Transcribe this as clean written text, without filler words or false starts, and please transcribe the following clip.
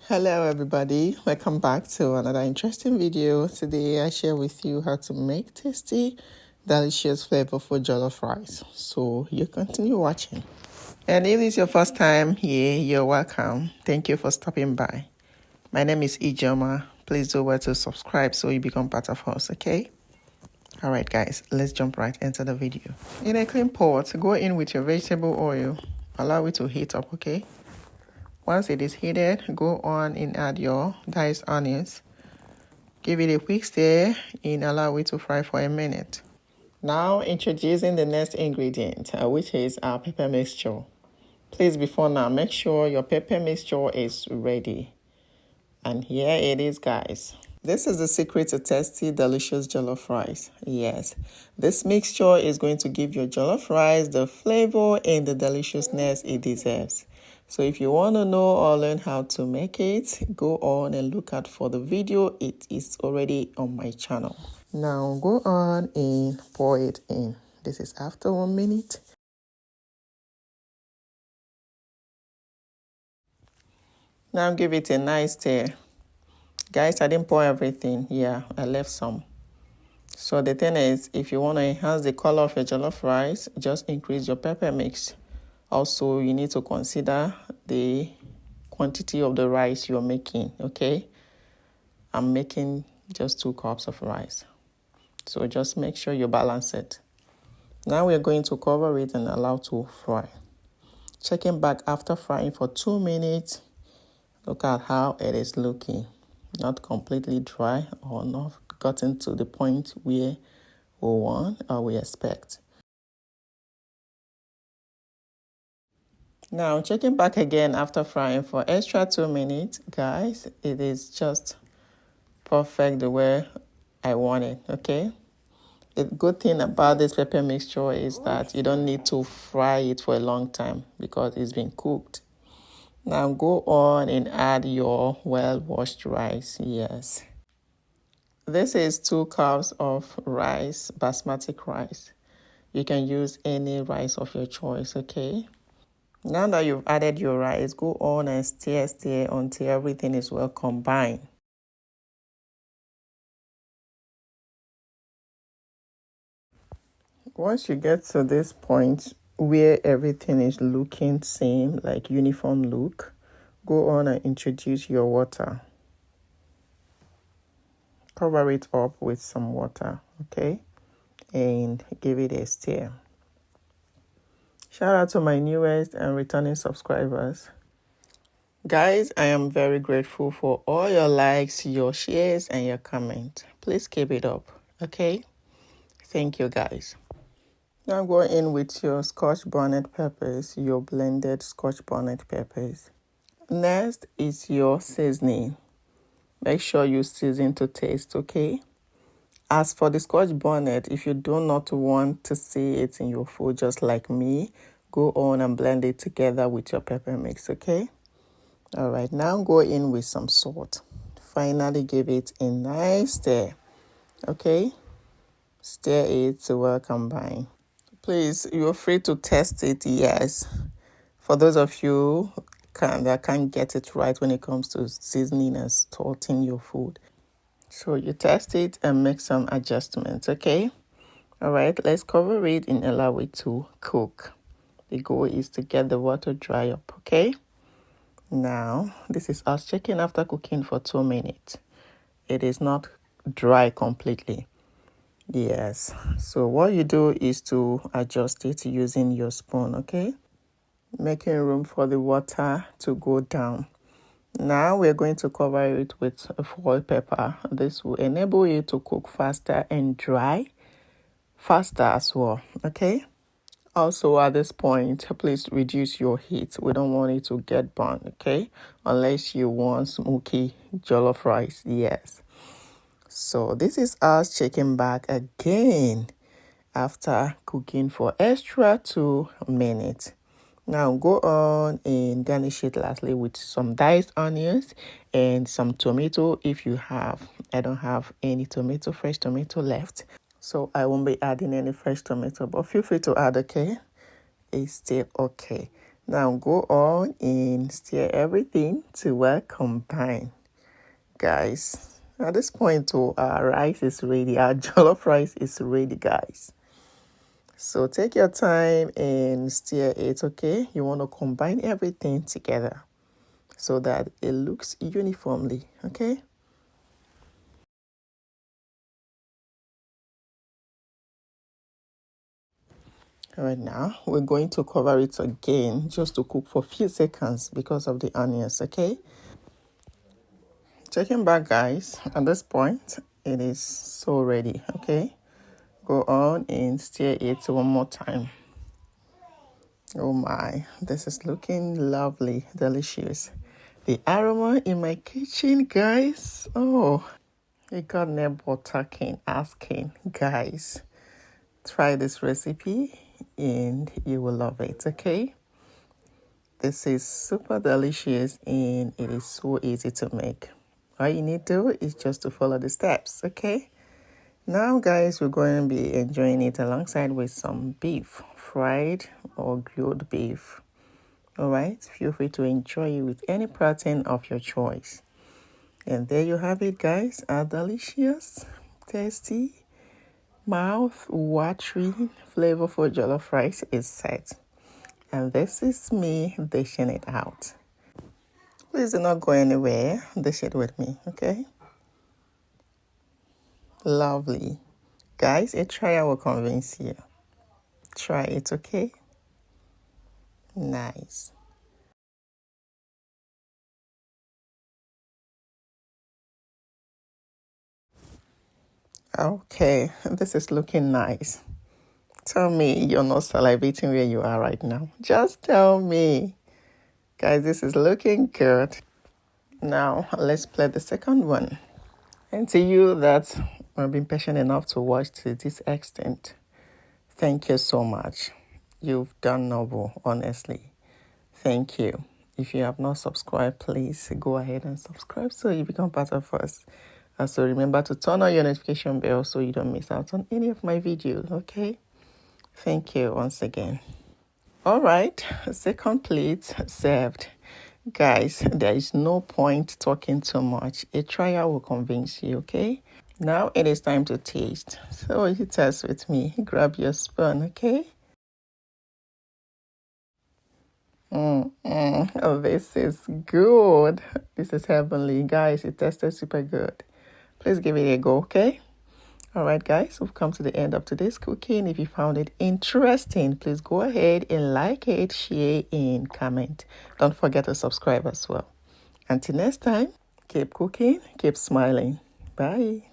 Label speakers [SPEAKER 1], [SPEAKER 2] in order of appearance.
[SPEAKER 1] Hello everybody, welcome back to another interesting video. Today I share with you how to make tasty, delicious, flavorful jollof rice. So you continue watching. And if it's your first time here, you're welcome. Thank you for stopping by. My name is Ijoma. Please do well to subscribe so you become part of us, okay? Alright guys, let's jump right into the video. In a clean pot, go in with your vegetable oil. Allow it to heat up, okay? Once it is heated, go on and add your diced onions. Give it a quick stir and allow it to fry for a minute. Now introducing the next ingredient, which is our pepper mixture. Please, before now, make sure your pepper mixture is ready. And here it is, guys. This is the secret to tasty, delicious jollof rice. Yes, this mixture is going to give your jollof rice the flavor and the deliciousness it deserves. So if you want to know or learn how to make it, go on and look out for the video. It is already on my channel. Now go on and pour it in. This is after 1 minute. Now give it a nice stir. Guys, I didn't pour everything. Yeah, I left some. So the thing is, if you want to enhance the color of your jollof rice, just increase your pepper mix. Also, you need to consider the quantity of the rice you're making, okay? I'm making just 2 cups of rice. So just make sure you balance it. Now we're going to cover it and allow to fry. Checking back after frying for 2 minutes, look at how it is looking. Not completely dry or not gotten to the point where we want or we expect. Now checking back again after frying for extra 2 minutes, guys, it is just perfect the way I want it, okay? The good thing about this pepper mixture is that you don't need to fry it for a long time because it's been cooked. Now go on and add your well-washed rice. Yes. This is 2 cups of rice, basmati rice. You can use any rice of your choice, okay? Now that you've added your rice, go on and stir until everything is well combined. Once you get to this point where everything is looking same, like uniform look, go on and introduce your water. Cover it up with some water, okay? And give it a stir. Shout out to my newest and returning subscribers. Guys, I am very grateful for all your likes, your shares, and your comments. Please keep it up, okay? Thank you, guys. Now go in with your Scotch bonnet peppers, your blended Scotch bonnet peppers. Next is your seasoning. Make sure you season to taste, okay? As for the Scotch bonnet, if you do not want to see it in your food just like me, go on and blend it together with your pepper mix, okay? All right, now go in with some salt. Finally, give it a nice stir, okay? Stir it to well combine. Please, you're free to test it, yes. For those of you that can't get it right when it comes to seasoning and salting your food. So you test it and make some adjustments, okay? All right, let's cover it and allow it to cook. The goal is to get the water dry up, okay? Now, this is us checking after cooking for 2 minutes. It is not dry completely. Yes. So what you do is to adjust it using your spoon, okay? Making room for the water to go down. Now we're going to cover it with a foil paper. This will enable you to cook faster and dry faster as well, okay? Also at this point, please reduce your heat. We don't want it to get burnt, okay? Unless you want smoky jollof rice, yes. So this is us checking back again after cooking for extra 2 minutes. Now go on and garnish it lastly with some diced onions and some tomato if you have. I don't have any fresh tomato left, so I won't be adding any fresh tomato, but feel free to add, okay? It's still okay. Now go on and stir everything to well combine. Guys, at this point, our rice is ready. Our jollof rice is ready, guys. So take your time and stir it, okay? You want to combine everything together so that it looks uniformly, okay? All right, now we're going to cover it again just to cook for a few seconds because of the onions, okay? Checking back, guys. At this point, it is so ready, okay? Go on and stir it one more time. Oh my, this is looking lovely, delicious. The aroma in my kitchen, guys. Oh, it got neighbor talking, asking, guys, try this recipe and you will love it, okay? This is super delicious and it is so easy to make. All you need to do is just to follow the steps, okay? Now, guys, we're going to be enjoying it alongside with some beef, fried or grilled beef. All right, feel free to enjoy it with any protein of your choice. And there you have it, guys. A delicious, tasty, mouth-watering, flavorful jollof rice is set. And this is me dishing it out. Please do not go anywhere. Dish it with me, okay? Lovely. Guys, a trial will convince you. Try it, okay? Nice. Okay, this is looking nice. Tell me you're not salivating where you are right now. Just tell me. Guys, this is looking good. Now, let's play the second one. And to you that have been patient enough to watch to this extent, thank you so much. You've done noble, honestly. Thank you. If you have not subscribed, please go ahead and subscribe so you become part of us. Also, remember to turn on your notification bell so you don't miss out on any of my videos, okay? Thank you once again. All right, second plate served. Guys, there is no point talking too much. A trial will convince you, okay? Now it is time to taste. So you test with me. Grab your spoon, okay? Oh, this is good. This is heavenly. Guys, it tasted super good. Please give it a go, okay? All right, guys, we've come to the end of today's cooking. If you found it interesting, please go ahead and like it, share, and comment. Don't forget to subscribe as well. Until next time, keep cooking, keep smiling. Bye.